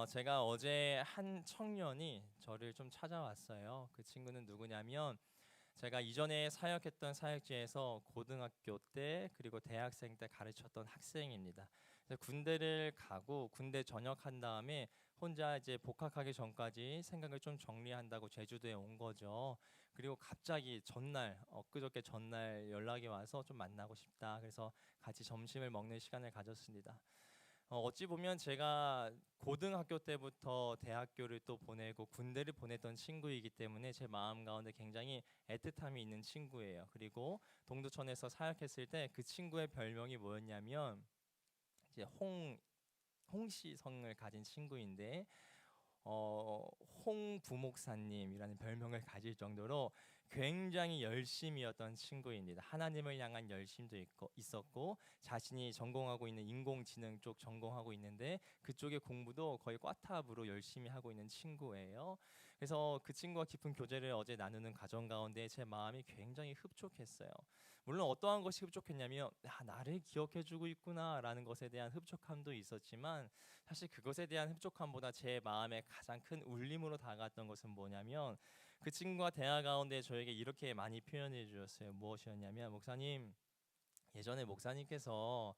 제가 어제 한 청년이 저를 좀 찾아왔어요. 그 친구는 누구냐면 제가 이전에 사역했던 사역지에서 고등학교 때 그리고 대학생 때 가르쳤던 학생입니다. 그래서 군대를 가고 군대 전역한 다음에 혼자 이제 복학하기 전까지 생각을 좀 정리한다고 제주도에 온 거죠. 그리고 갑자기 전날 엊그저께 전날 연락이 와서 좀 만나고 싶다. 그래서 같이 점심을 먹는 시간을 가졌습니다. 어찌 보면 제가 고등학교 때부터 대학교를 또 보내고 군대를 보냈던 친구이기 때문에 제 마음 가운데 굉장히 애틋함이 있는 친구예요. 그리고 동두천에서 사역했을 때 그 친구의 별명이 뭐였냐면 이제 홍시성을 가진 친구인데 홍 부목사님이라는 별명을 가질 정도로 굉장히 열심이었던 친구입니다. 하나님을 향한 열심도 있었고 자신이 전공하고 있는 인공지능 쪽 전공하고 있는데 그쪽의 공부도 거의 꽈탑으로 열심히 하고 있는 친구예요. 그래서 그 친구와 깊은 교제를 어제 나누는 과정 가운데 제 마음이 굉장히 흡족했어요. 물론 어떠한 것이 흡족했냐면 나를 기억해주고 있구나라는 것에 대한 흡족함도 있었지만 사실 그것에 대한 흡족함보다 제 마음에 가장 큰 울림으로 다가갔던 것은 뭐냐면 그 친구가 대화 가운데 저에게 이렇게 많이 표현해 주셨어요. 무엇이었냐면 목사님, 예전에 목사님께서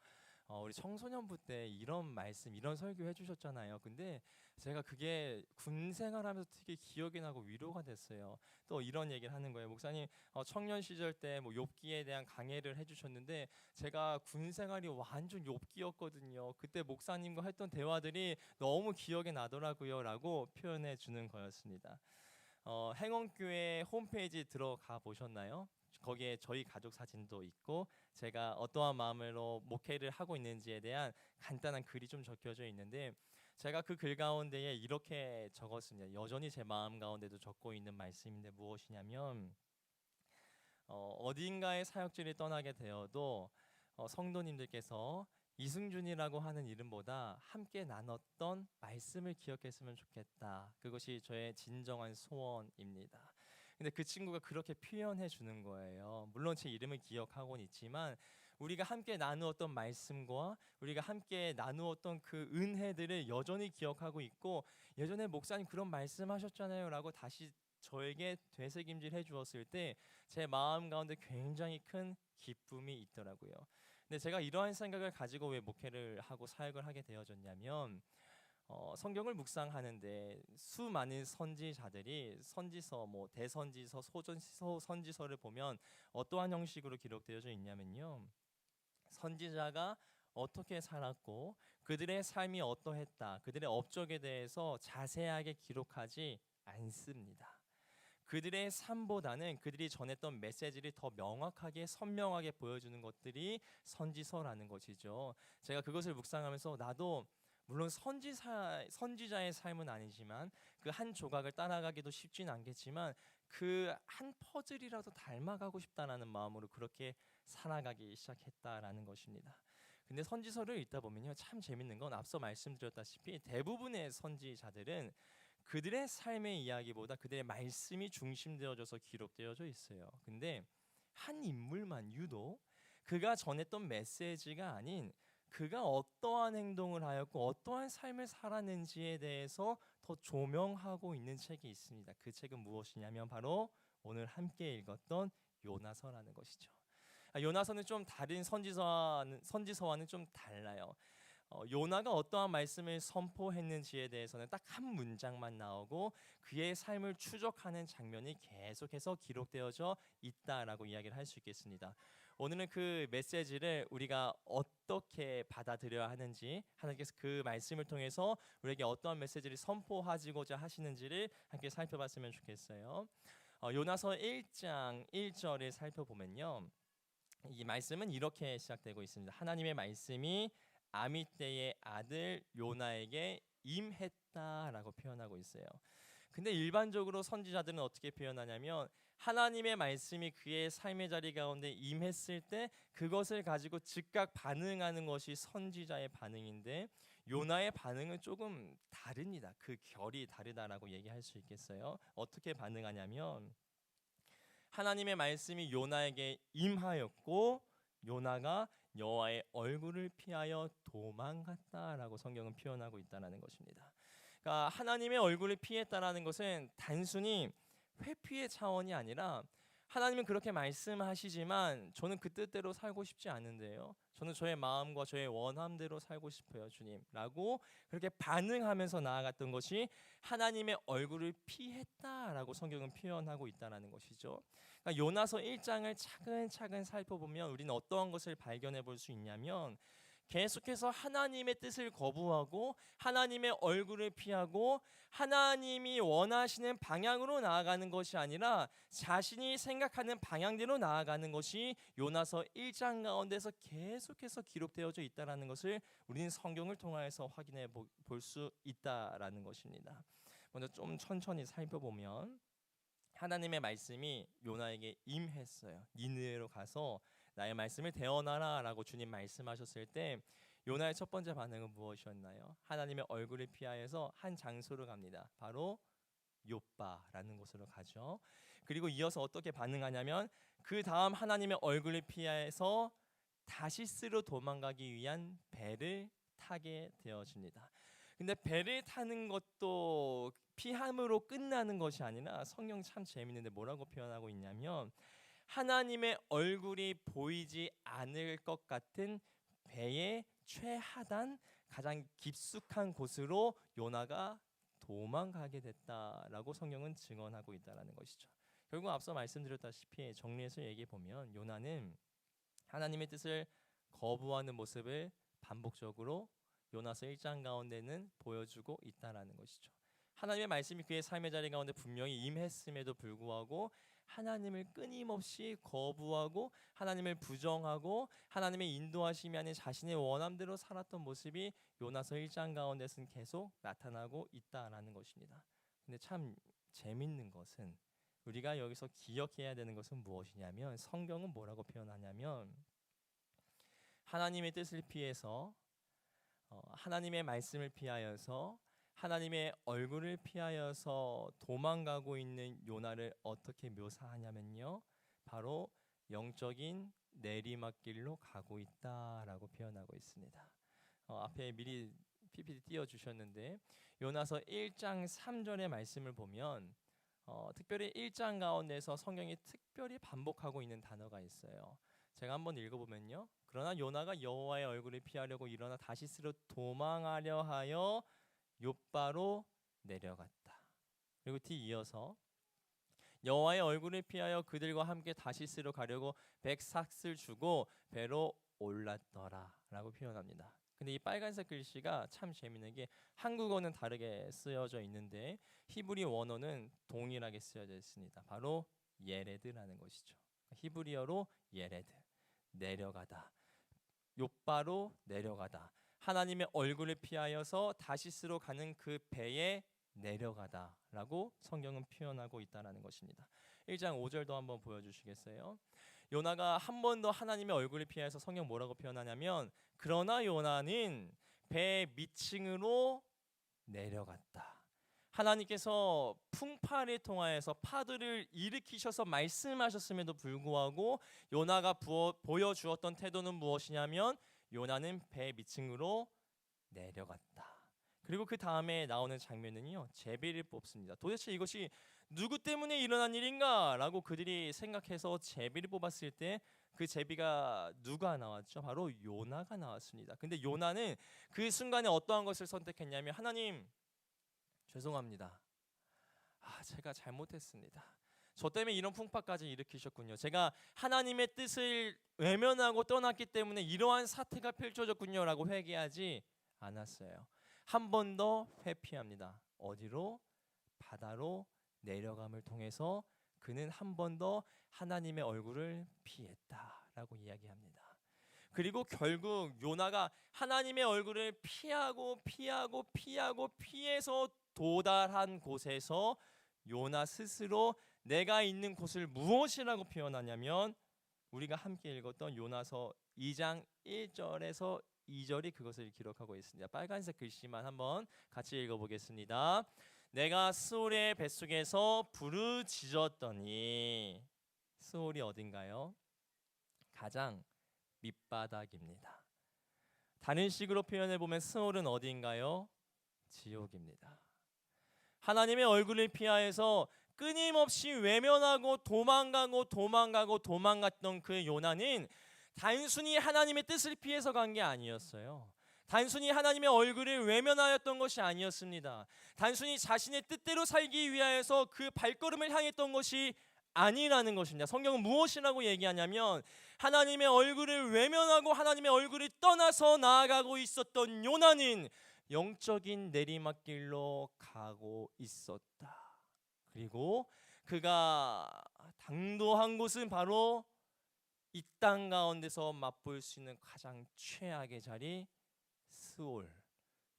우리 청소년부 때 이런 말씀, 이런 설교 해주셨잖아요. 근데 제가 그게 군 생활하면서 되게 기억이 나고 위로가 됐어요. 또 이런 얘기를 하는 거예요. 목사님, 청년 시절 때 뭐 욥기에 대한 강해를 해주셨는데 제가 군 생활이 완전 욥기였거든요. 그때 목사님과 했던 대화들이 너무 기억에 나더라고요라고 표현해 주는 거였습니다. 행원교회 홈페이지 들어가 보셨나요? 거기에 저희 가족 사진도 있고 제가 어떠한 마음으로 목회를 하고 있는지에 대한 간단한 글이 좀 적혀져 있는데 제가 그 글 가운데에 이렇게 적었습니다. 여전히 제 마음 가운데도 적고 있는 말씀인데 무엇이냐면 어딘가에 사역지를 떠나게 되어도 성도님들께서 이승준이라고 하는 이름보다 함께 나눴던 말씀을 기억했으면 좋겠다. 그것이 저의 진정한 소원입니다. 근데 그 친구가 그렇게 표현해 주는 거예요. 물론 제 이름을 기억하고는 있지만 우리가 함께 나누었던 말씀과 우리가 함께 나누었던 그 은혜들을 여전히 기억하고 있고 예전에 목사님 그런 말씀하셨잖아요 라고 다시 저에게 되새김질 해주었을 때 제 마음 가운데 굉장히 큰 기쁨이 있더라고요. 근데 제가 이러한 생각을 가지고 왜 목회를 하고 사역을 하게 되어졌냐면 성경을 묵상하는데 수많은 선지자들이 선지서, 뭐 대선지서, 소전서, 선지서를 보면 어떠한 형식으로 기록되어져 있냐면요. 선지자가 어떻게 살았고 그들의 삶이 어떠했다, 그들의 업적에 대해서 자세하게 기록하지 않습니다. 그들의 삶보다는 그들이 전했던 메시지를 더 명확하게 선명하게 보여주는 것들이 선지서라는 것이죠. 제가 그것을 묵상하면서 나도 물론 선지자의 삶은 아니지만 그 한 조각을 따라가기도 쉽진 않겠지만 그 한 퍼즐이라도 닮아가고 싶다라는 마음으로 그렇게 살아가기 시작했다라는 것입니다. 근데 선지서를 읽다 보면요, 참 재밌는 건 앞서 말씀드렸다시피 대부분의 선지자들은 그들의 삶의 이야기보다 그들의 말씀이 중심되어져서 기록되어져 있어요. 근데 한 인물만 유독 그가 전했던 메시지가 아닌 그가 어떠한 행동을 하였고 어떠한 삶을 살았는지에 대해서 더 조명하고 있는 책이 있습니다. 그 책은 무엇이냐면 바로 오늘 함께 읽었던 요나서라는 것이죠. 요나서는 좀 다른 선지서와는 좀 달라요. 요나가 어떠한 말씀을 선포했는지에 대해서는 딱 한 문장만 나오고 그의 삶을 추적하는 장면이 계속해서 기록되어져 있다라고 이야기를 할 수 있겠습니다. 오늘은 그 메시지를 우리가 어떻게 받아들여야 하는지, 하나님께서 그 말씀을 통해서 우리에게 어떠한 메시지를 선포하시고자 하시는지를 함께 살펴봤으면 좋겠어요. 요나서 1장 1절을 살펴보면요, 이 말씀은 이렇게 시작되고 있습니다. 하나님의 말씀이 아미떼의 아들 요나에게 임했다라고 표현하고 있어요. 근데 일반적으로 선지자들은 어떻게 표현하냐면 하나님의 말씀이 그의 삶의 자리 가운데 임했을 때 그것을 가지고 즉각 반응하는 것이 선지자의 반응인데 요나의 반응은 조금 다릅니다. 그 결이 다르다라고 얘기할 수 있겠어요. 어떻게 반응하냐면 하나님의 말씀이 요나에게 임하였고 요나가 여호와의 얼굴을 피하여 도망갔다라고 성경은 표현하고 있다는 것입니다. 그러니까 하나님의 얼굴을 피했다라는 것은 단순히 회피의 차원이 아니라 하나님은 그렇게 말씀하시지만 저는 그 뜻대로 살고 싶지 않은데요. 저는 저의 마음과 저의 원함대로 살고 싶어요, 주님. 라고 그렇게 반응하면서 나아갔던 것이 하나님의 얼굴을 피했다라고 성경은 표현하고 있다는 것이죠. 그러니까 요나서 1장을 차근차근 살펴보면 우리는 어떠한 것을 발견해 볼 수 있냐면 계속해서 하나님의 뜻을 거부하고 하나님의 얼굴을 피하고 하나님이 원하시는 방향으로 나아가는 것이 아니라 자신이 생각하는 방향대로 나아가는 것이 요나서 1장 가운데서 계속해서 기록되어져 있다는 것을 우리는 성경을 통해서 확인해 볼 수 있다라는 것입니다. 먼저 좀 천천히 살펴보면 하나님의 말씀이 요나에게 임했어요. 니느웨로 가서 나의 말씀을 대언하라 라고 주님 말씀하셨을 때 요나의 첫 번째 반응은 무엇이었나요? 하나님의 얼굴을 피하여서 한 장소로 갑니다. 바로 욥바라는 곳으로 가죠. 그리고 이어서 어떻게 반응하냐면 그 다음 하나님의 얼굴을 피해서 다시스로 도망가기 위한 배를 타게 되어집니다. 근데 배를 타는 것도 피함으로 끝나는 것이 아니라 성경 참 재밌는데 뭐라고 표현하고 있냐면 하나님의 얼굴이 보이지 않을 것 같은 배의 최하단 가장 깊숙한 곳으로 요나가 도망가게 됐다라고 성경은 증언하고 있다라는 것이죠. 결국 앞서 말씀드렸다시피 정리해서 얘기해 보면 요나는 하나님의 뜻을 거부하는 모습을 반복적으로 요나서 1장 가운데는 보여주고 있다라는 것이죠. 하나님의 말씀이 그의 삶의 자리 가운데 분명히 임했음에도 불구하고 하나님을 끊임없이 거부하고 하나님을 부정하고 하나님의 인도하심이 아닌 자신의 원함대로 살았던 모습이 요나서 1장 가운데서는 계속 나타나고 있다라는 것입니다. 근데 참 재밌는 것은 우리가 여기서 기억해야 되는 것은 무엇이냐면 성경은 뭐라고 표현하냐면 하나님의 뜻을 피해서 하나님의 말씀을 피하여서 하나님의 얼굴을 피하여서 도망가고 있는 요나를 어떻게 묘사하냐면요. 바로 영적인 내리막길로 가고 있다라고 표현하고 있습니다. 앞에 미리 PPT 띄워주셨는데 요나서 1장 3절의 말씀을 보면 특별히 1장 가운데서 성경이 특별히 반복하고 있는 단어가 있어요. 제가 한번 읽어보면요. 그러나 요나가 여호와의 얼굴을 피하려고 일어나 다시스로 도망하려 하여 욥바로 내려갔다. 그리고 뒤이어서 여호와의 얼굴을 피하여 그들과 함께 다시스로 가려고 백삭을 주고 배로 올랐더라 라고 표현합니다. 근데 이 빨간색 글씨가 참 재밌는 게 한국어는 다르게 쓰여져 있는데 히브리 원어는 동일하게 쓰여져 있습니다. 바로 예레드라는 것이죠. 히브리어로 예레드, 내려가다, 욥바로 내려가다, 하나님의 얼굴을 피하여서 다시스로 가는 그 배에 내려가다라고 성경은 표현하고 있다는 것입니다. 1장 5절도 한번 보여주시겠어요? 요나가 한 번 더 하나님의 얼굴을 피해서 성경 뭐라고 표현하냐면 그러나 요나는 배 밑층으로 내려갔다. 하나님께서 풍파를 통하여서 파도를 일으키셔서 말씀하셨음에도 불구하고 요나가 보여주었던 태도는 무엇이냐면 요나는 배 밑층으로 내려갔다. 그리고 그 다음에 나오는 장면은요, 제비를 뽑습니다. 도대체 이것이 누구 때문에 일어난 일인가? 라고 그들이 생각해서 제비를 뽑았을 때 그 제비가 누가 나왔죠? 바로 요나가 나왔습니다. 근데 요나는 그 순간에 어떠한 것을 선택했냐면 하나님 죄송합니다. 제가 잘못했습니다. 저 때문에 이런 풍파까지 일으키셨군요. 제가 하나님의 뜻을 외면하고 떠났기 때문에 이러한 사태가 펼쳐졌군요 라고 회개하지 않았어요. 한 번 더 회피합니다. 어디로? 바다로 내려감을 통해서 그는 한 번 더 하나님의 얼굴을 피했다라고 이야기합니다. 그리고 결국 요나가 하나님의 얼굴을 피해서 도달한 곳에서 요나 스스로 내가 있는 곳을 무엇이라고 표현하냐면 우리가 함께 읽었던 요나서 2장 1절에서 2절이 그것을 기록하고 있습니다. 빨간색 글씨만 한번 같이 읽어보겠습니다. 내가 스올의 뱃속에서 부르짖었더니 스올이 어딘가요? 가장 밑바닥입니다. 다른 식으로 표현해 보면 스올은 어디인가요? 지옥입니다. 하나님의 얼굴을 피하여서 끊임없이 외면하고 도망갔던 그 요나는 단순히 하나님의 뜻을 피해서 간 게 아니었어요. 단순히 하나님의 얼굴을 외면하였던 것이 아니었습니다. 단순히 자신의 뜻대로 살기 위하여서 그 발걸음을 향했던 것이 아니라는 것입니다. 성경은 무엇이라고 얘기하냐면 하나님의 얼굴을 외면하고 하나님의 얼굴을 떠나서 나아가고 있었던 요나는 영적인 내리막길로 가고 있었다. 그리고 그가 당도한 곳은 바로 이 땅 가운데서 맛볼 수 있는 가장 최악의 자리, 스올,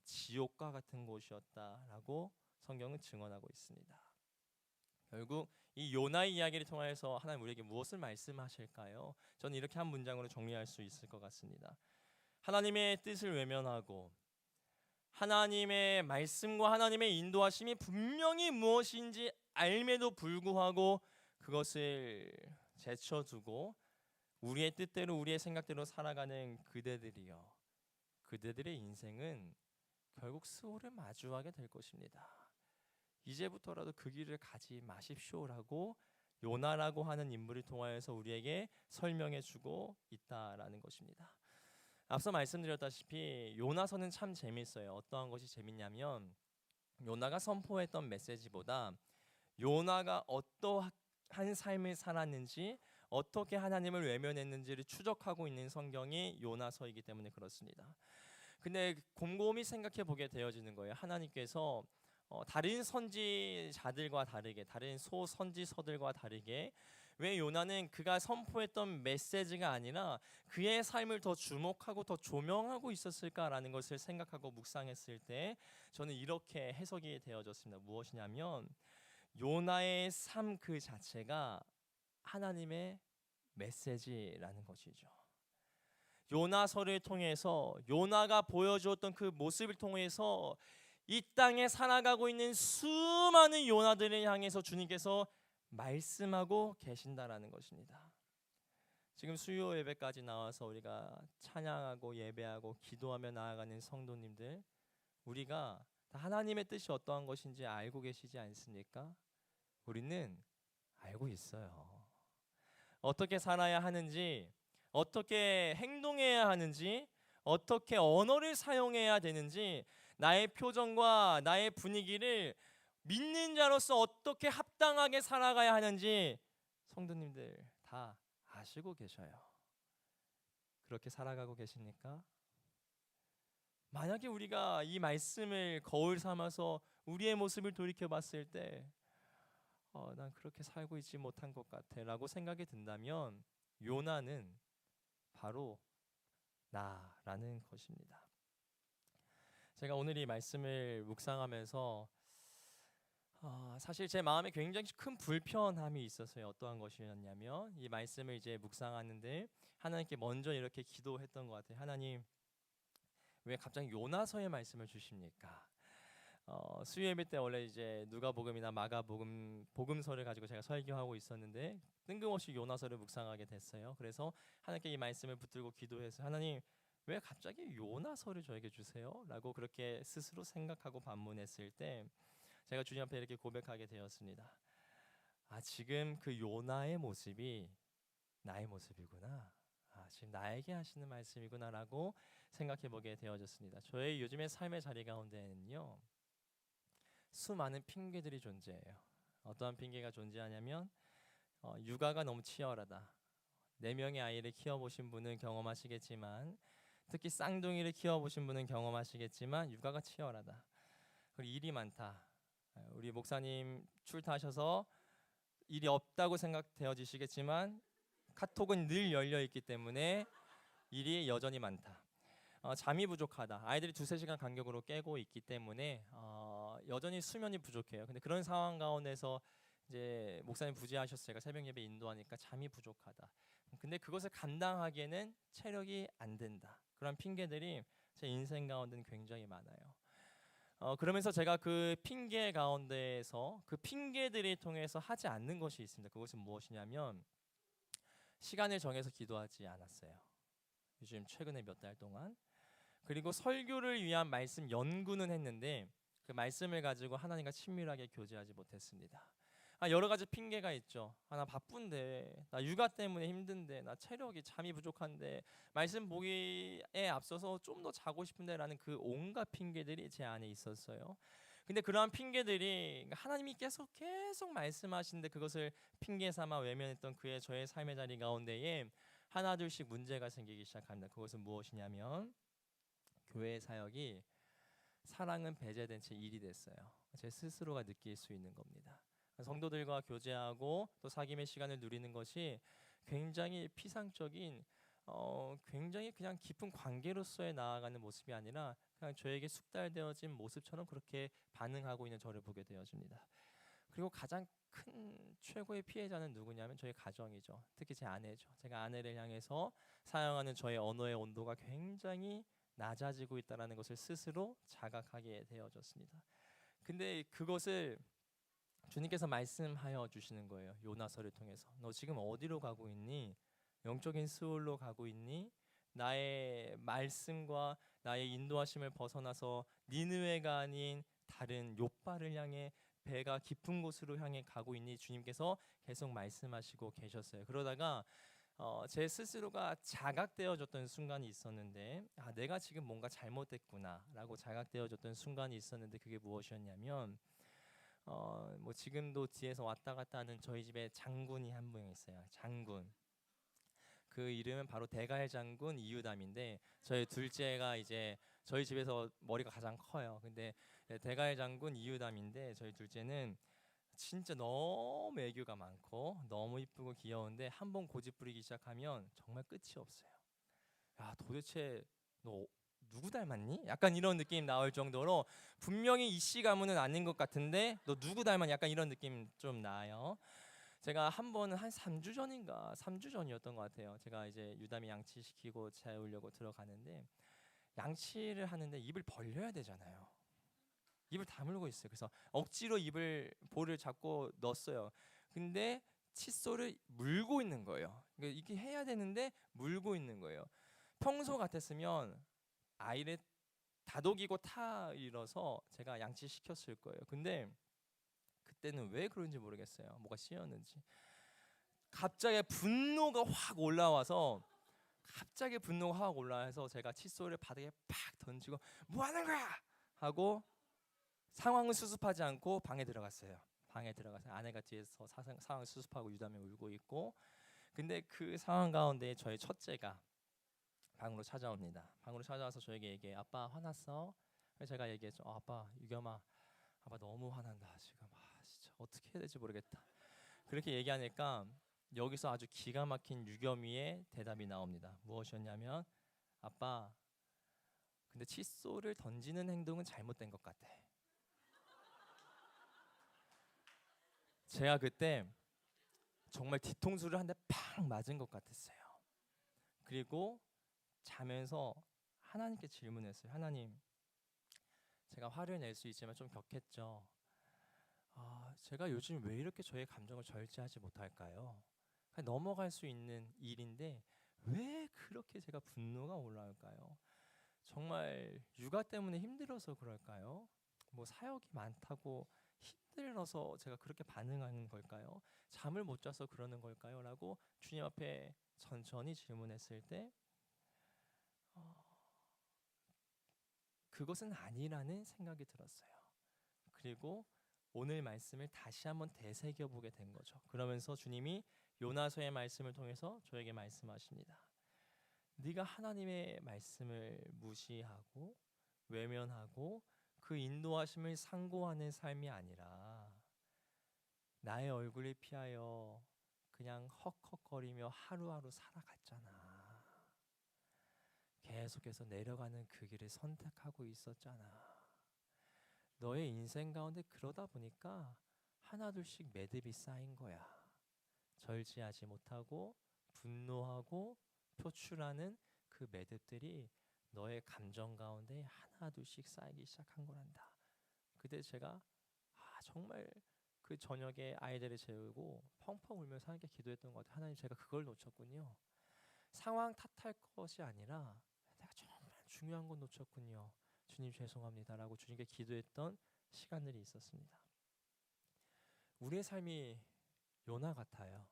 지옥과 같은 곳이었다라고 성경은 증언하고 있습니다. 결국 이 요나의 이야기를 통해서 하나님 우리에게 무엇을 말씀하실까요? 저는 이렇게 한 문장으로 정리할 수 있을 것 같습니다. 하나님의 뜻을 외면하고 하나님의 말씀과 하나님의 인도하심이 분명히 무엇인지 알매도 불구하고 그것을 제쳐두고 우리의 뜻대로 우리의 생각대로 살아가는 그대들이요, 그대들의 인생은 결국 스올을 마주하게 될 것입니다. 이제부터라도 그 길을 가지 마십시오라고 요나라고 하는 인물을 통하여서 우리에게 설명해주고 있다라는 것입니다. 앞서 말씀드렸다시피 요나서는 참 재밌어요. 어떠한 것이 재밌냐면 요나가 선포했던 메시지보다 요나가 어떠한 삶을 살았는지, 어떻게 하나님을 외면했는지를 추적하고 있는 성경이 요나서이기 때문에 그렇습니다. 근데 곰곰이 생각해 보게 되어지는 거예요. 하나님께서 다른 선지자들과 다르게, 다른 소선지서들과 다르게 왜 요나는 그가 선포했던 메시지가 아니라 그의 삶을 더 주목하고 더 조명하고 있었을까라는 것을 생각하고 묵상했을 때 저는 이렇게 해석이 되어졌습니다. 무엇이냐면 요나의 삶 그 자체가 하나님의 메시지라는 것이죠. 요나서를 통해서 요나가 보여주었던 그 모습을 통해서 이 땅에 살아가고 있는 수많은 요나들을 향해서 주님께서 말씀하고 계신다라는 것입니다. 지금 수요 예배까지 나와서 우리가 찬양하고 예배하고 기도하며 나아가는 성도님들, 우리가 다 하나님의 뜻이 어떠한 것인지 알고 계시지 않습니까? 우리는 알고 있어요. 어떻게 살아야 하는지, 어떻게 행동해야 하는지, 어떻게 언어를 사용해야 되는지, 나의 표정과 나의 분위기를 믿는 자로서 어떻게 합당하게 살아가야 하는지 성도님들 다 아시고 계셔요. 그렇게 살아가고 계십니까? 만약에 우리가 이 말씀을 거울 삼아서 우리의 모습을 돌이켜 봤을 때 난 그렇게 살고 있지 못한 것 같아 라고 생각이 든다면 요나는 바로 나라는 것입니다. 제가 오늘 이 말씀을 묵상하면서 사실 제 마음에 굉장히 큰 불편함이 있었어요. 어떠한 것이었냐면 이 말씀을 이제 묵상하는데 하나님께 먼저 이렇게 기도했던 것 같아요. 하나님, 왜 갑자기 요나서의 말씀을 주십니까? 수요 예배 때 원래 이제 누가복음이나 마가복음 복음서를 가지고 제가 설교하고 있었는데 뜬금없이 요나서를 묵상하게 됐어요. 그래서 하나님께 이 말씀을 붙들고 기도해서 하나님, 왜 갑자기 요나서를 저에게 주세요? 라고 그렇게 스스로 생각하고 반문했을 때 제가 주님 앞에 이렇게 고백하게 되었습니다. 지금 그 요나의 모습이 나의 모습이구나. 지금 나에게 하시는 말씀이구나라고 생각해 보게 되어졌습니다. 저의 요즘의 삶의 자리 가운데는요, 수많은 핑계들이 존재해요. 어떠한 핑계가 존재하냐면 육아가 너무 치열하다. 4명의 아이를 키워보신 분은 경험하시겠지만, 특히 쌍둥이를 키워보신 분은 경험하시겠지만 육아가 치열하다. 그리고 일이 많다. 우리 목사님 출타하셔서 일이 없다고 생각되어지시겠지만 카톡은 늘 열려있기 때문에 일이 여전히 많다. 잠이 부족하다. 아이들이 2-3시간 간격으로 깨고 있기 때문에 여전히 수면이 부족해요. 근데 그런 상황 가운데서 이제 목사님 부재하셨어요. 새벽 예배 인도하니까 잠이 부족하다. 근데 그것을 감당하기에는 체력이 안 된다. 그런 핑계들이 제 인생 가운데는 굉장히 많아요. 그러면서 제가 그 핑계 가운데에서 그 핑계들을 통해서 하지 않는 것이 있습니다. 그것은 무엇이냐면 시간을 정해서 기도하지 않았어요. 요즘 최근에 몇 달 동안. 그리고 설교를 위한 말씀 연구는 했는데 그 말씀을 가지고 하나님과 친밀하게 교제하지 못했습니다. 여러 가지 핑계가 있죠. 나 바쁜데, 나 육아 때문에 힘든데, 나 체력이 잠이 부족한데, 말씀 보기에 앞서서 좀 더 자고 싶은데라는 그 온갖 핑계들이 제 안에 있었어요. 근데 그러한 핑계들이 하나님이 계속 말씀하시는데 그것을 핑계 삼아 외면했던 저의 삶의 자리 가운데에 하나 둘씩 문제가 생기기 시작합니다. 그것은 무엇이냐면 교회 사역이 사랑은 배제된 채 일이 됐어요. 제 스스로가 느낄 수 있는 겁니다. 성도들과 교제하고 또 사귐의 시간을 누리는 것이 굉장히 피상적인 굉장히 그냥 깊은 관계로서의 나아가는 모습이 아니라 그냥 저에게 숙달되어진 모습처럼 그렇게 반응하고 있는 저를 보게 되어집니다. 그리고 가장 큰 최고의 피해자는 누구냐면 저희 가정이죠. 특히 제 아내죠. 제가 아내를 향해서 사용하는 저의 언어의 온도가 굉장히 낮아지고 있다는 것을 스스로 자각하게 되어졌습니다. 근데 그것을 주님께서 말씀하여 주시는 거예요. 요나서를 통해서. 너 지금 어디로 가고 있니? 영적인 스올로 가고 있니? 나의 말씀과 나의 인도하심을 벗어나서 니느웨가 아닌 다른 욥바를 향해 배가 깊은 곳으로 향해 가고 있니? 주님께서 계속 말씀하시고 계셨어요. 그러다가 제 스스로가 자각되어졌던 순간이 있었는데 내가 지금 뭔가 잘못됐구나라고 자각되어졌던 순간이 있었는데 그게 무엇이었냐면 뭐 지금도 뒤에서 왔다 갔다 하는 저희 집에 장군이 한 분 있어요. 장군. 그 이름은 바로 대갈 장군 이유담인데 저희 둘째가 이제 저희 집에서 머리가 가장 커요. 근데 대갈 장군 이유담인데 저희 둘째는 진짜 너무 애교가 많고 너무 이쁘고 귀여운데 한 번 고집 부리기 시작하면 정말 끝이 없어요. 야, 도대체 너 누구 닮았니? 약간 이런 느낌 나올 정도로 분명히 이씨 가문은 아닌 것 같은데 너 누구 닮았니? 약간 이런 느낌 좀 나요. 제가 한 번은 한 3주 전인가 3주 전이었던 것 같아요. 제가 이제 유담이 양치시키고 재우려고 들어가는데 양치를 하는데 입을 벌려야 되잖아요. 입을 다물고 있어요. 그래서 억지로 볼을 잡고 넣었어요. 근데 칫솔을 물고 있는 거예요. 그러니까 이렇게 해야 되는데 물고 있는 거예요. 평소 같았으면 아이를 다독이고 타일러서 제가 양치시켰을 거예요. 근데 그때는 왜 그런지 모르겠어요. 뭐가 씌었는지. 갑자기 분노가 확 올라와서 제가 칫솔을 바닥에 팍 던지고 뭐 하는 거야? 하고 상황을 수습하지 않고 방에 들어갔어요. 방에 들어가서 아내가 뒤에서 상황을 수습하고 유담이 울고 있고 근데 그 상황 가운데 저희 첫째가 방으로 찾아옵니다. 방으로 찾아와서 저에게 얘기해. 아빠 화났어? 그래서 제가 얘기했죠. 아빠 유겸아 아빠 너무 화난다 지금. 진짜 어떻게 해야 될지 모르겠다. 그렇게 얘기하니까 여기서 아주 기가 막힌 유겸이의 대답이 나옵니다. 무엇이었냐면 아빠 근데 칫솔을 던지는 행동은 잘못된 것 같아. 제가 그때 정말 뒤통수를 한 대 팍 맞은 것 같았어요. 그리고 자면서 하나님께 질문했어요. 하나님, 제가 화를 낼 수 있지만 좀 격했죠. 제가 요즘 왜 이렇게 저의 감정을 절제하지 못할까요? 그냥 넘어갈 수 있는 일인데 왜 그렇게 제가 분노가 올라올까요? 정말 육아 때문에 힘들어서 그럴까요? 뭐 사역이 많다고 힘들어서 제가 그렇게 반응하는 걸까요? 잠을 못 자서 그러는 걸까요? 라고 주님 앞에 천천히 질문했을 때 그것은 아니라는 생각이 들었어요. 그리고 오늘 말씀을 다시 한번 되새겨 보게 된 거죠. 그러면서 주님이 요나서의 말씀을 통해서 저에게 말씀하십니다. 네가 하나님의 말씀을 무시하고 외면하고 그 인도하심을 상고하는 삶이 아니라 나의 얼굴을 피하여 그냥 헉헉거리며 하루하루 살아갔잖아. 계속해서 내려가는 그 길을 선택하고 있었잖아. 너의 인생 가운데 그러다 보니까 하나둘씩 매듭이 쌓인 거야. 절제하지 못하고 분노하고 표출하는 그 매듭들이 너의 감정 가운데 하나둘씩 쌓이기 시작한 거란다. 그때 제가 정말 그 저녁에 아이들을 재우고 펑펑 울면서 하나님께 기도했던 것 같아요. 하나님 제가 그걸 놓쳤군요. 상황 탓할 것이 아니라 내가 정말 중요한 건 놓쳤군요. 주님 죄송합니다라고 주님께 기도했던 시간들이 있었습니다. 우리의 삶이 요나 같아요.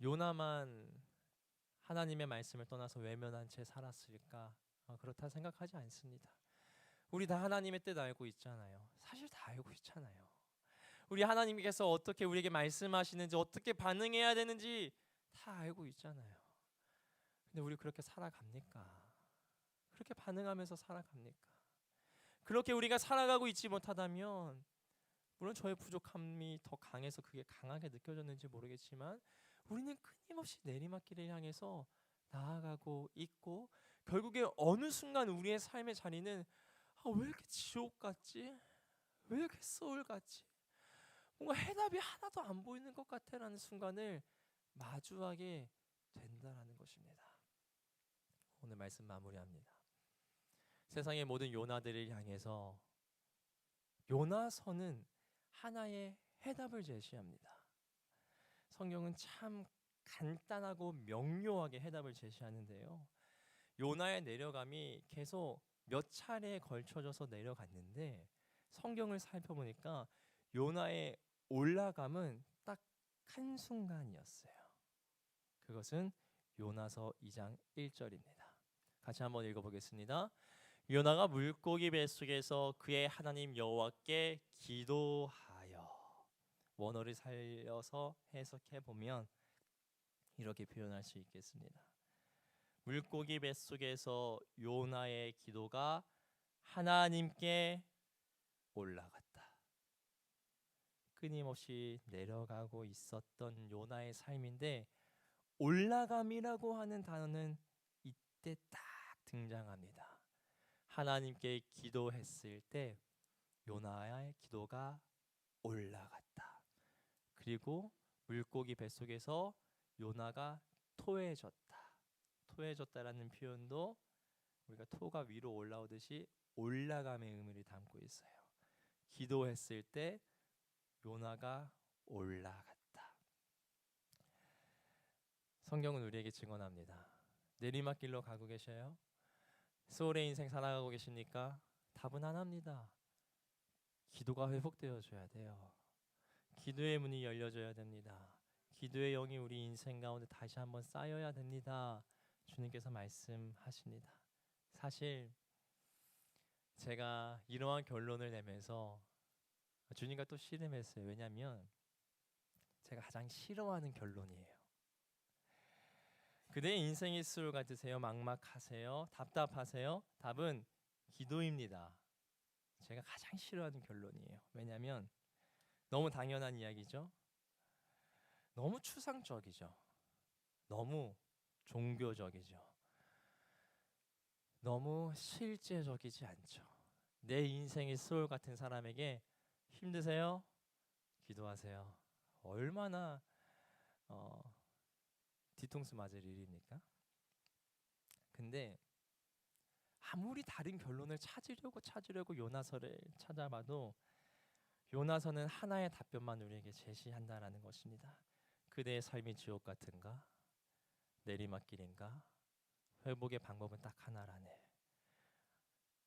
요나만 하나님의 말씀을 떠나서 외면한 채 살았을까? 그렇다 생각하지 않습니다. 우리 다 하나님의 뜻 알고 있잖아요. 사실 다 알고 있잖아요. 우리 하나님께서 어떻게 우리에게 말씀하시는지, 어떻게 반응해야 되는지 다 알고 있잖아요. 근데 우리 그렇게 살아갑니까? 그렇게 반응하면서 살아갑니까? 그렇게 우리가 살아가고 있지 못하다면, 물론 저의 부족함이 더 강해서 그게 강하게 느껴졌는지 모르겠지만, 우리는 끊임없이 내리막길을 향해서 나아가고 있고, 결국에 어느 순간 우리의 삶의 자리는 왜 이렇게 지옥 같지? 왜 이렇게 소울 같지? 뭔가 해답이 하나도 안 보이는 것 같아라는 순간을 마주하게 된다라는 것입니다. 오늘 말씀 마무리합니다. 세상의 모든 요나들을 향해서 요나서는 하나의 해답을 제시합니다. 성경은 참 간단하고 명료하게 해답을 제시하는데요. 요나의 내려감이 계속 몇 차례에 걸쳐져서 내려갔는데 성경을 살펴보니까 요나의 올라감은 딱 한순간이었어요. 그것은 요나서 2장 1절입니다. 같이 한번 읽어보겠습니다. 요나가 물고기 뱃속에서 그의 하나님 여호와께 기도하여. 원어를 살려서 해석해 보면 이렇게 표현할 수 있겠습니다. 물고기 뱃속에서 요나의 기도가 하나님께 올라갔다. 끊임없이 내려가고 있었던 요나의 삶인데 올라감이라고 하는 단어는 이때 딱 등장합니다. 하나님께 기도했을 때 요나의 기도가 올라갔다. 그리고 물고기 뱃속에서 요나가 토해졌다. 토해졌다라는 표현도 우리가 토가 위로 올라오듯이 올라감의 의미를 담고 있어요. 기도했을 때 요나가 올라갔다. 성경은 우리에게 증언합니다. 내리막길로 가고 계셔요? 소울의 인생 살아가고 계십니까? 답은 하나입니다. 기도가 회복되어져야 돼요. 기도의 문이 열려져야 됩니다. 기도의 영이 우리 인생 가운데 다시 한번 쌓여야 됩니다. 주님께서 말씀하십니다. 사실 제가 이러한 결론을 내면서 주님과 또 씨름했어요. 왜냐하면 제가 가장 싫어하는 결론이에요. 그대의 인생이 수울 같으세요? 막막하세요? 답답하세요? 답은 기도입니다. 제가 가장 싫어하는 결론이에요. 왜냐하면 너무 당연한 이야기죠. 너무 추상적이죠. 너무 종교적이죠. 너무 실제적이지 않죠. 내 인생이 수울 같은 사람에게 힘드세요? 기도하세요. 얼마나 뒤통수 맞을 일입니까? 근데 아무리 다른 결론을 찾으려고 요나서를 찾아봐도 요나서는 하나의 답변만 우리에게 제시한다라는 것입니다. 그대의 삶이 지옥 같은가? 내리막길인가? 회복의 방법은 딱 하나라네.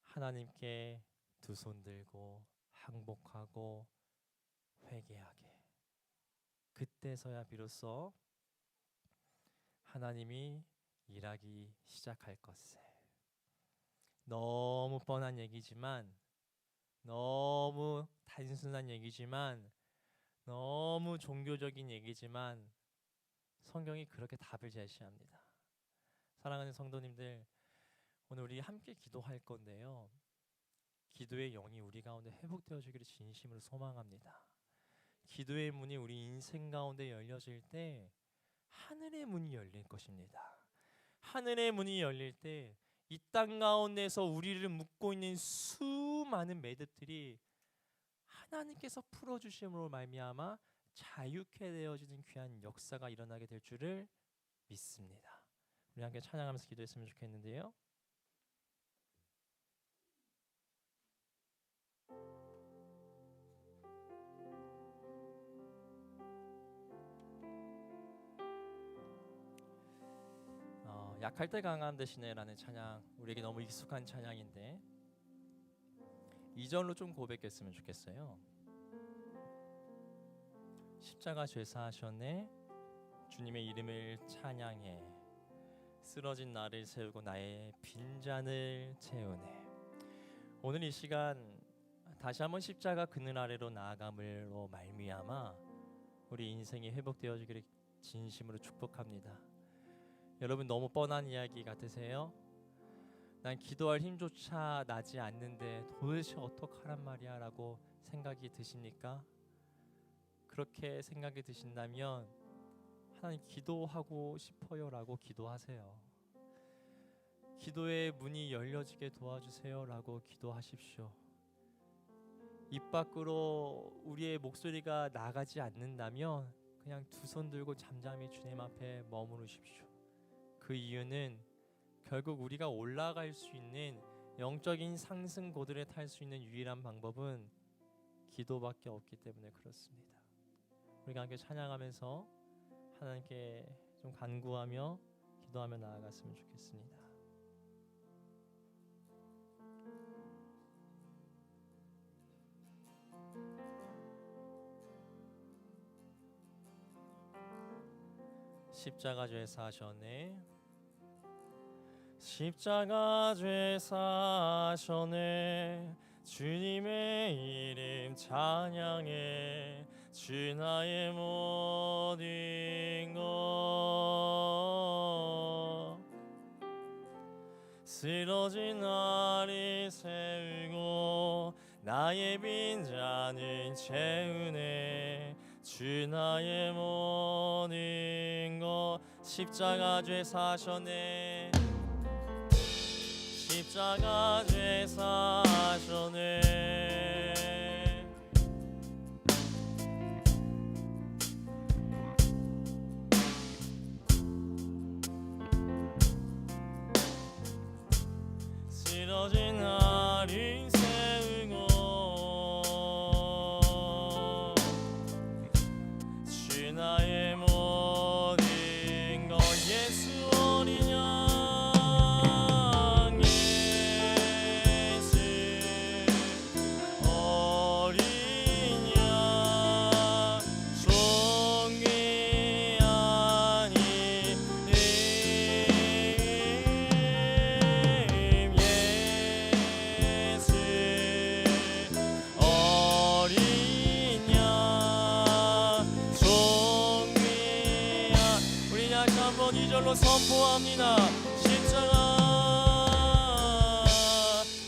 하나님께 두 손 들고 항복하고 회개하게. 그때서야 비로소 하나님이 일하기 시작할 것을. 너무 뻔한 얘기지만, 너무 단순한 얘기지만, 너무 종교적인 얘기지만 성경이 그렇게 답을 제시합니다. 사랑하는 성도님들, 오늘 우리 함께 기도할 건데요. 기도의 영이 우리 가운데 회복되어지기를 진심으로 소망합니다. 기도의 문이 우리 인생 가운데 열려질 때 하늘의 문이 열릴 것입니다. 하늘의 문이 열릴 때 이 땅 가운데서 우리를 묶고 있는 수많은 매듭들이 하나님께서 풀어주심으로 말미암아 자유케 되어지는 귀한 역사가 일어나게 될 줄을 믿습니다. 우리 함께 찬양하면서 기도했으면 좋겠는데요. 약할 때 강함 되시네라는 찬양, 우리에게 너무 익숙한 찬양인데 2절로 좀 고백했으면 좋겠어요. 십자가 죄사하셨네, 주님의 이름을 찬양해, 쓰러진 나를 세우고 나의 빈잔을 채우네. 오늘 이 시간 다시 한번 십자가 그늘 아래로 나아감으로 말미암아 우리 인생이 회복되어지기를 진심으로 축복합니다. 여러분, 너무 뻔한 이야기 같으세요? 난 기도할 힘조차 나지 않는데 도대체 어떡하란 말이야 라고 생각이 드십니까? 그렇게 생각이 드신다면 하나님, 기도하고 싶어요 라고 기도하세요. 기도의 문이 열려지게 도와주세요 라고 기도하십시오. 입 밖으로 우리의 목소리가 나가지 않는다면 그냥 두 손 들고 잠잠히 주님 앞에 머무르십시오. 그 이유는 결국 우리가 올라갈 수 있는 영적인 상승고들에 탈 수 있는 유일한 방법은 기도밖에 없기 때문에 그렇습니다. 우리가 함께 찬양하면서 하나님께 좀 간구하며 기도하며 나아갔으면 좋겠습니다. 십자가 죄 사셨네, 십자가 죄 사셨네, 주님의 이름 찬양해, 주 나의 모든 것, 쓰러진 나를 세우고 나의 빈잔을 채우네, 주 나의 모든 것. 십자가 죄 사셨네, 십자가 죄 사셨네, 쓰러진 나를 세우고 주 나의 모든 것. 예수 어린 양, 예수 어린 양, 존귀한 이름, 예수 어린 양, 존귀한. 우리 다시 한번 2절로 선포합니다.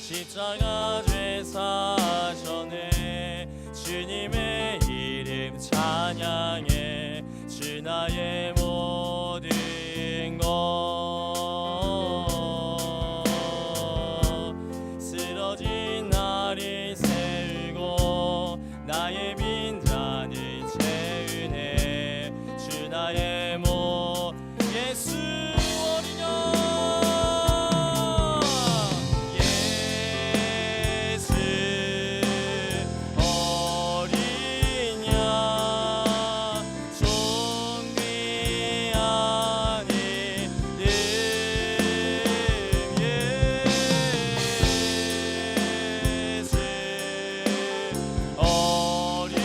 십자가 죄 사셨네, 주님의 이름 찬양해, 주 나의 모든 것, 쓰러진 나를 세우고 나의 빈잔을 채우네, 주 나의 예수 어린 양, 예수 어린 양, 존귀한 이름, 예수 어린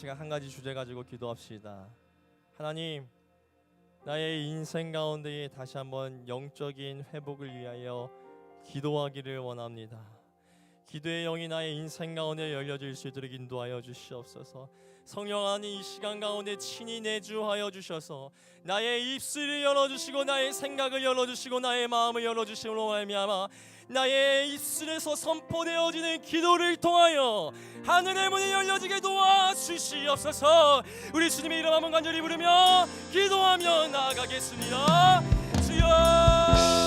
시간 한 가지 주제 가지고 기도합시다. 하나님, 나의 인생 가운데에 다시 한번 영적인 회복을 위하여 기도하기를 원합니다. 기도의 영이 나의 인생 가운데 열려질 수 있도록 인도하여 주시옵소서. 성령 하나님, 이 시간 가운데 친히 내주하여 주셔서 나의 입술을 열어주시고 나의 생각을 열어주시고 나의 마음을 열어주심으로 말미암아 나의 입술에서 선포되어지는 기도를 통하여 하늘의 문이 열려지게 도와주시옵소서. 우리 주님의 이름 한번 간절히 부르며 기도하며 나아가겠습니다. 주여.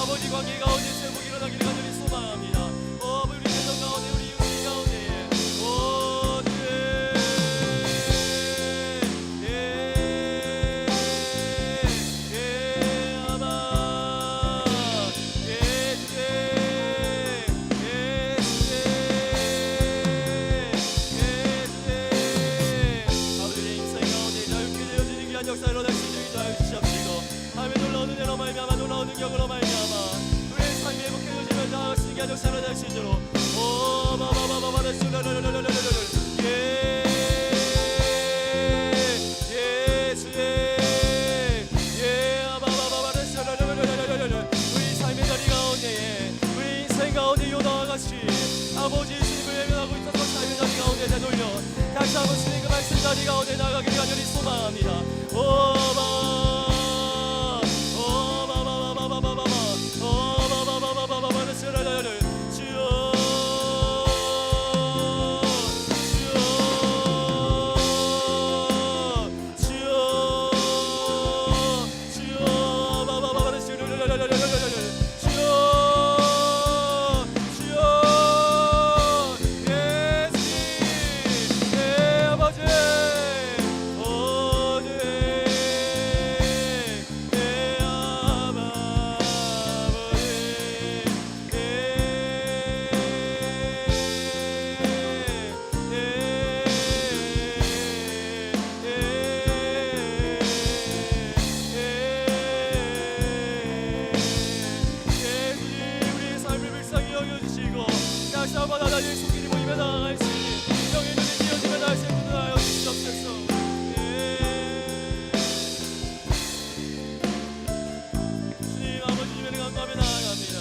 아버지 관계 가운데 회복이 일어나기를 간절히 소망합니다. 우리 대전 가운데 우리 이웃 가운데 아버지의 인생 가운데 자유케 되어지는 귀한 역사 일어날 수 있도록 인도하여 주시옵시고 하나님의 놀라운 은혜로 말미암아 놀라운 능력으로 말미암아 우리의 삶이 회복되어지며 나아가시는 귀한 역사 일어날 수 있도록 우리 삶의 자리 가운데 우리 인생 가운데 요나와같이 아버지 주님을 외면하고 있어서 삶의 자리 가운데 되돌려 다시 한번 주님 그 말씀 자리 가운데 나가기를 간절히 소망합니다. 다시 한번 하나님의 손길이 모이며 나아갈 수 있는 영의 눈이 띄어지며 다시 문하여 주시옵소서. 주님 아버지 주님의 감사하며 나아갑니다.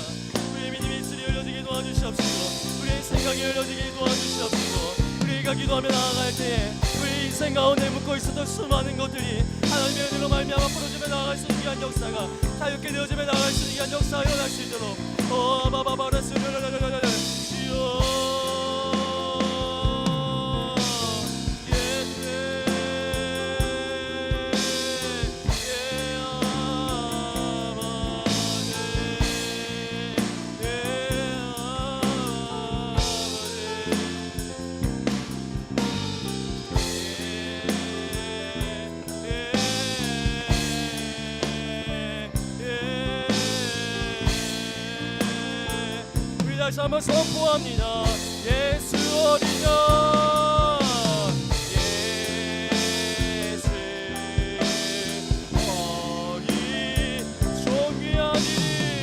우리의 믿음의 입술이 열려지게 도와주시옵시고 우리의 생각이 열려지게 도와주시옵시고 우리가 기도하며 나아갈 때에 우리 인생 가운데 묻고 있었던 수많은 것들이 하나님의 은혜로 말미암아 풀어지며 나아갈 수 있는 귀한 역사가 자유케 되어지며 나아갈 수 있는 귀한 역사가 일어날 수 있도록 다시 한번 선포합니다. 예수 어린 양 예수 어린 종이 아니니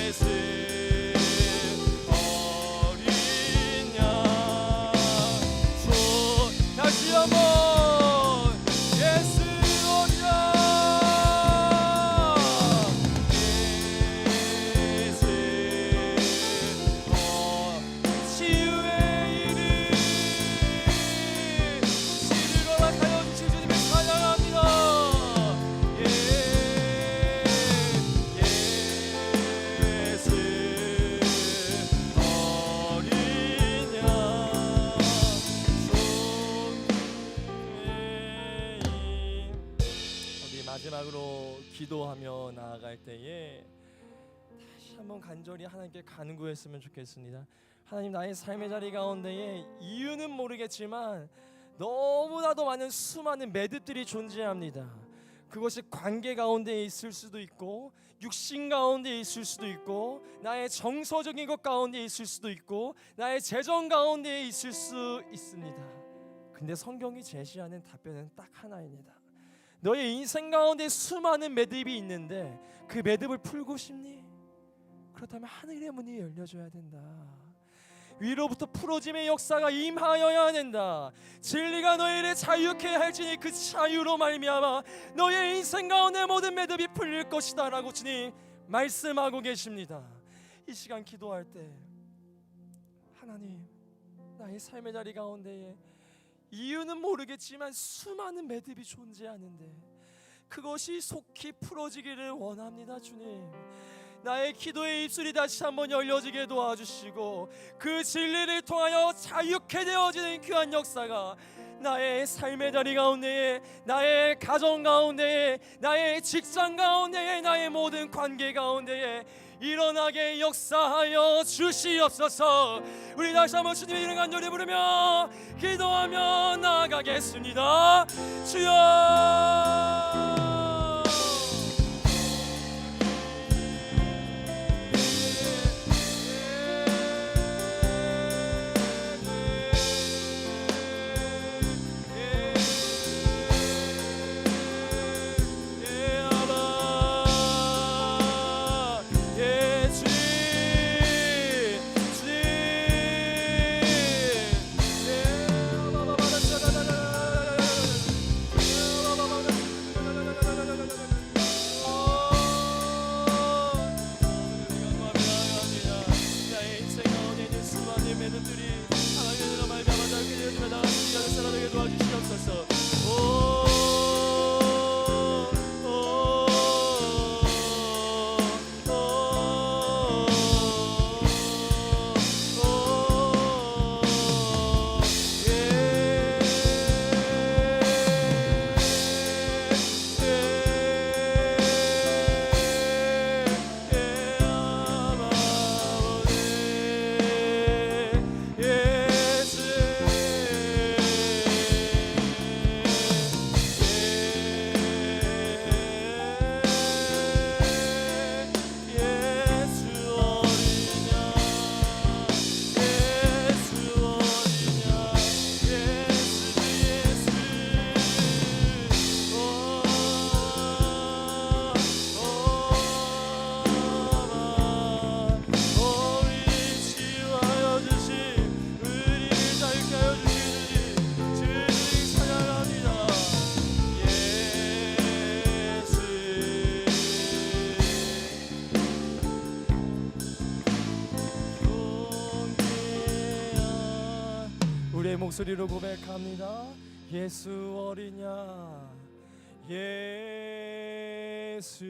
예수 어린 양 다시 한번 예수 어린 양 마지막으로 기도하며 나아갈 때에 다시 한번 간절히 하나님께 간구했으면 좋겠습니다. 하나님, 나의 삶의 자리 가운데에 이유는 모르겠지만 너무나도 많은 수많은 매듭들이 존재합니다. 그것이 관계 가운데 있을 수도 있고 육신 가운데 있을 수도 있고 나의 정서적인 것 가운데 있을 수도 있고 나의 재정 가운데 있을 수 있습니다. 근데 성경이 제시하는 답변은 딱 하나입니다. 너의 인생 가운데 수많은 매듭이 있는데 그 매듭을 풀고 싶니? 그렇다면 하늘의 문이 열려줘야 된다. 위로부터 풀어짐의 역사가 임하여야 된다. 진리가 너희를 자유케 할지니 그 자유로 말미암아 너의 인생 가운데 모든 매듭이 풀릴 것이다 라고 주님 말씀하고 계십니다. 이 시간 기도할 때 하나님, 나의 삶의 자리 가운데에 이유는 모르겠지만 수많은 매듭이 존재하는데 그것이 속히 풀어지기를 원합니다. 주님, 나의 기도의 입술이 다시 한번 열려지게 도와주시고 그 진리를 통하여 자유케 되어지는 귀한 역사가 나의 삶의 자리 가운데에, 나의 가정 가운데에, 나의 직장 가운데에, 나의 모든 관계 가운데에 일어나게 역사하여 주시옵소서. 우리 다시 한번 주님의 이름 간절히 부르며 기도하며 나아가겠습니다. 주여, 우리의 목소리로 고백합니다. 예수 어린 양, 예수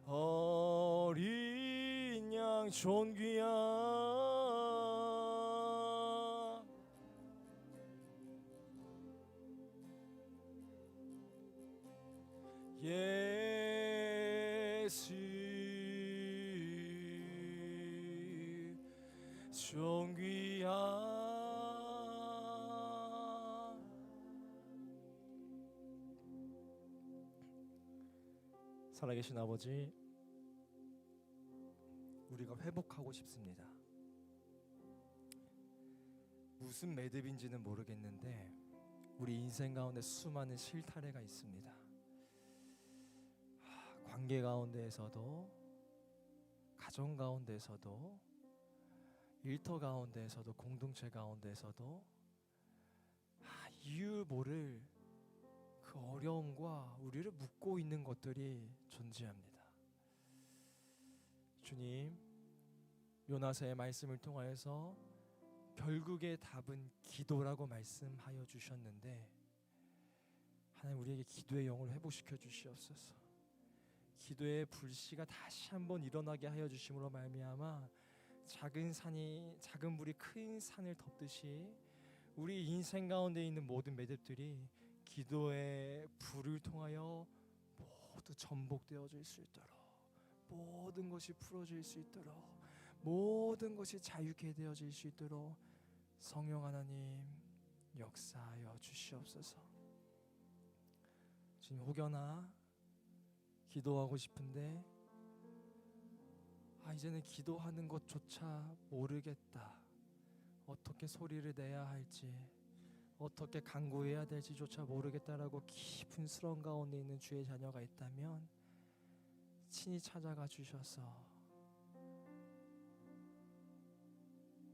어린 양 존귀한 예수 존귀한 살아계신 아버지, 우리가 회복하고 싶습니다. 무슨 매듭인지는 모르겠는데 우리 인생 가운데 수많은 실타래가 있습니다. 관계 가운데에서도, 가정 가운데에서도, 일터 가운데에서도, 공동체 가운데에서도 이유 모를 그 어려움과 우리를 묶고 있는 것들이 존재합니다. 주님, 요나서의 말씀을 통하여서 결국의 답은 기도라고 말씀하여 주셨는데 하나님, 우리에게 기도의 영을 회복시켜 주시옵소서. 기도의 불씨가 다시 한번 일어나게 하여 주심으로 말미암아 작은 불이 큰 산을 덮듯이 우리 인생 가운데 있는 모든 매듭들이 기도의 불을 통하여 모두 전복되어질 수 있도록, 모든 것이 풀어질 수 있도록, 모든 것이 자유케 되어질 수 있도록 성령 하나님 역사하여 주시옵소서. 지금 혹여나 기도하고 싶은데 이제는 기도하는 것조차 모르겠다, 어떻게 소리를 내야 할지, 어떻게 간구해야 될지조차 모르겠다라고 깊은 수렁 가운데 있는 주의 자녀가 있다면 친히 찾아가 주셔서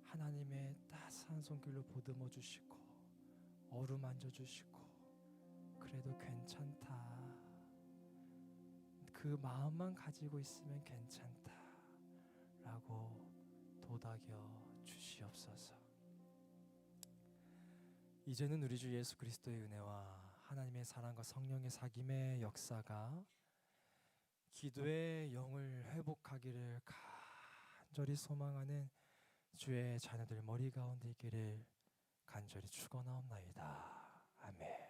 하나님의 따스한 손길로 보듬어 주시고 어루만져 주시고, 그래도 괜찮다, 그 마음만 가지고 있으면 괜찮다 라고 도닥여 주시옵소서. 이제는 우리 주 예수 그리스도의 은혜와 하나님의 사랑과 성령의 사귐의 역사가 기도의 영을 회복하기를 간절히 소망하는 주의 자녀들 머리 가운데 있기를 간절히 축원하옵나이다. 아멘.